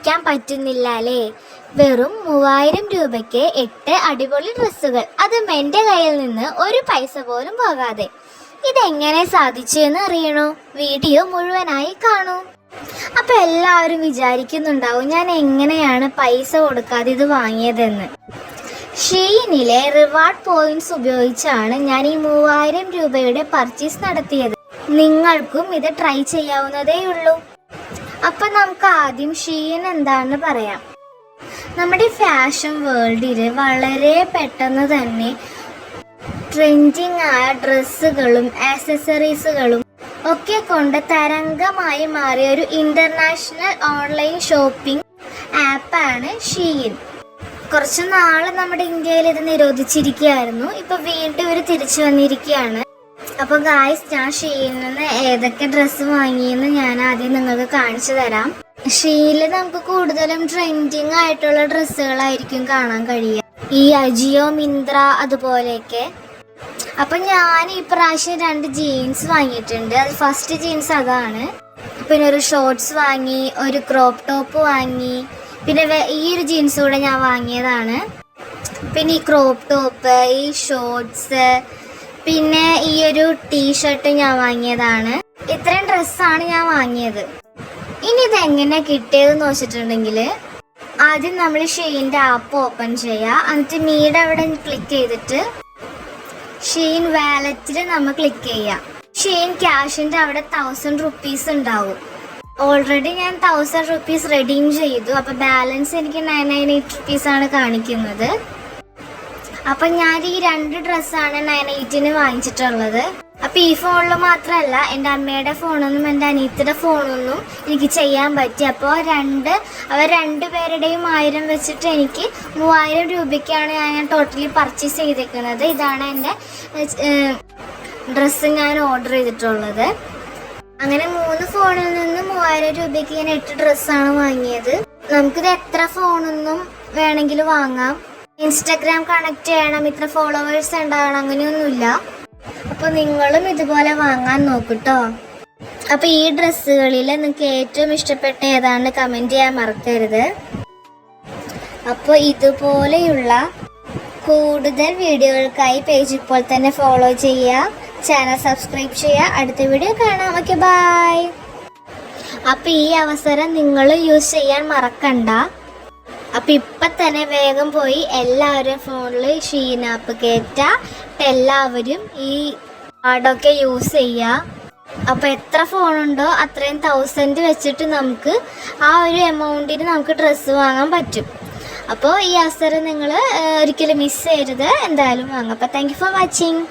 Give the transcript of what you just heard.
വിശ്വസിക്കാൻ പറ്റുന്നില്ല അല്ലേ? വെറും 3000 രൂപയ്ക്ക് 8 അടിപൊളി ഡ്രസ്സുകൾ, അതും എൻ്റെ കയ്യിൽ നിന്ന് ഒരു പൈസ പോലും പോകാതെ. ഇതെങ്ങനെ സാധിച്ചു എന്ന് അറിയണോ? വീഡിയോ മുഴുവനായി കാണൂ. അപ്പോൾ എല്ലാവരും വിചാരിക്കുന്നുണ്ടാവും ഞാൻ എങ്ങനെയാണ് പൈസ കൊടുക്കാതെ ഇത് വാങ്ങിയതെന്ന്. ഷീനിലെ റിവാർഡ് പോയിന്റ്സ് ഉപയോഗിച്ചാണ് ഞാൻ ഈ 3000 രൂപയുടെ പർച്ചേസ് നടത്തിയത്. നിങ്ങൾക്കും ഇത് ട്രൈ ചെയ്യാവുന്നതേ ഉള്ളൂ. അപ്പം നമുക്ക് ആദ്യം ഷീൻ എന്താണെന്ന് പറയാം. നമ്മുടെ ഫാഷൻ വേൾഡിൽ വളരെ പെട്ടെന്ന് തന്നെ ട്രെൻഡിങ് ആയ ഡ്രസ്സുകളും ആക്സസറീസുകളും ഒക്കെ കൊണ്ട് തരംഗമായി മാറിയ ഒരു ഇൻ്റർനാഷണൽ ഓൺലൈൻ ഷോപ്പിംഗ് ആപ്പാണ് ഷീൻ. കുറച്ച് നാൾ നമ്മുടെ ഇന്ത്യയിൽ ഇത് നിരോധിച്ചിരിക്കുകയായിരുന്നു. ഇപ്പോൾ വീണ്ടും ഇവർ തിരിച്ചു വന്നിരിക്കുകയാണ്. അപ്പോൾ ഗായ്സ്, ഞാൻ ഷീനിൽ നിന്ന് ഏതൊക്കെ ഡ്രസ്സ് വാങ്ങിയെന്ന് ഞാൻ ആദ്യം നിങ്ങൾക്ക് കാണിച്ചു തരാം. ഷീനിൽ നമുക്ക് കൂടുതലും ട്രെൻഡിങ് ആയിട്ടുള്ള ഡ്രസ്സുകളായിരിക്കും കാണാൻ കഴിയുക, ഈ അജിയോ, മിന്ത്ര അതുപോലെയൊക്കെ. അപ്പം ഞാൻ ഈ പ്രാവശ്യം 2 ജീൻസ് വാങ്ങിയിട്ടുണ്ട്. അത് ഫസ്റ്റ് ജീൻസ് അതാണ്. പിന്നെ ഒരു ഷോർട്സ് വാങ്ങി, ഒരു ക്രോപ്പ് ടോപ്പ് വാങ്ങി, പിന്നെ ഈ ഒരു ജീൻസ് കൂടെ ഞാൻ വാങ്ങിയതാണ്. പിന്നെ ഈ ക്രോപ്പ് ടോപ്പ്, ഈ ഷോർട്സ്, പിന്നെ ഈ ഒരു ടീഷർട്ട് ഞാൻ വാങ്ങിയതാണ്. ഇത്രയും ഡ്രസ്സാണ് ഞാൻ വാങ്ങിയത്. ഇനി ഇതെങ്ങനെ കിട്ടിയതെന്ന് വെച്ചിട്ടുണ്ടെങ്കിൽ, ആദ്യം നമ്മൾ ഷീൻ്റെ ആപ്പ് ഓപ്പൺ ചെയ്യുക. എന്നിട്ട് മീഡ് അവിടെ ക്ലിക്ക് ചെയ്തിട്ട് ഷീൻ വാലറ്റിൽ നമ്മൾ ക്ലിക്ക് ചെയ്യുക. ഷീൻ ക്യാഷിൻ്റെ അവിടെ 1000 റുപ്പീസ് ഉണ്ടാവും. ഓൾറെഡി ഞാൻ 1000 റുപ്പീസ് റെഡീം ചെയ്തു. അപ്പോൾ ബാലൻസ് എനിക്ക് 998 റുപ്പീസാണ് കാണിക്കുന്നത്. അപ്പം ഞാൻ ഈ 2 ഡ്രസ്സാണ് 980-ന് വാങ്ങിച്ചിട്ടുള്ളത്. അപ്പം ഈ ഫോണിൽ മാത്രമല്ല, എൻ്റെ അമ്മയുടെ ഫോണൊന്നും എൻ്റെ അനിയത്തിയുടെ ഫോണൊന്നും എനിക്ക് ചെയ്യാൻ പറ്റി. അപ്പോൾ അവർ 2 പേരുടെയും 1000 വെച്ചിട്ട് എനിക്ക് 3000 രൂപയ്ക്കാണ് ഞാൻ ടോട്ടലി പർച്ചേസ് ചെയ്തേക്കുന്നത്. ഇതാണ് എൻ്റെ ഡ്രസ്സ് ഞാൻ ഓർഡർ ചെയ്തിട്ടുള്ളത്. അങ്ങനെ 3 ഫോണിൽ നിന്ന് 3000 രൂപയ്ക്ക് ഞാൻ 8 ഡ്രസ്സാണ് വാങ്ങിയത്. നമുക്കിത് എത്ര ഫോണൊന്നും വേണമെങ്കിലും വാങ്ങാം. ഇൻസ്റ്റഗ്രാം കണക്ട് ചെയ്യണം, ഇത്ര ഫോളോവേഴ്സ് ഉണ്ടാകണം, അങ്ങനെയൊന്നുമില്ല. അപ്പോൾ നിങ്ങളും ഇതുപോലെ വാങ്ങാൻ നോക്കൂട്ടോ. അപ്പോൾ ഈ ഡ്രസ്സുകളിൽ നിങ്ങൾക്ക് ഏറ്റവും ഇഷ്ടപ്പെട്ട ഏതാണെന്ന് കമൻറ്റ് ചെയ്യാൻ മറക്കരുത്. അപ്പോൾ ഇതുപോലെയുള്ള കൂടുതൽ വീഡിയോകൾക്കായി പേജ് ഇപ്പോൾ തന്നെ ഫോളോ ചെയ്യുക, ചാനൽ സബ്സ്ക്രൈബ് ചെയ്യുക. അടുത്ത വീഡിയോ കാണാം. Okay, bye. അപ്പോൾ ഈ അവസരം നിങ്ങൾ യൂസ് ചെയ്യാൻ മറക്കണ്ട. അപ്പം ഇപ്പം തന്നെ വേഗം പോയി എല്ലാവരും ഫോണിൽ ഷീൻ ആപ്പ് കയറ്റുക. എല്ലാവരും ഈ കാർഡൊക്കെ യൂസ് ചെയ്യുക. അപ്പോൾ എത്ര ഫോണുണ്ടോ അത്രയും 1000 വെച്ചിട്ട് നമുക്ക് ആ ഒരു എമൗണ്ടിന് നമുക്ക് ഡ്രസ്സ് വാങ്ങാൻ പറ്റും. അപ്പോൾ ഈ അവസരം നിങ്ങൾ ഒരിക്കലും മിസ് ചെയ്യരുത്, എന്തായാലും വാങ്ങാം. അപ്പോൾ താങ്ക് യു ഫോർ വാച്ചിങ്.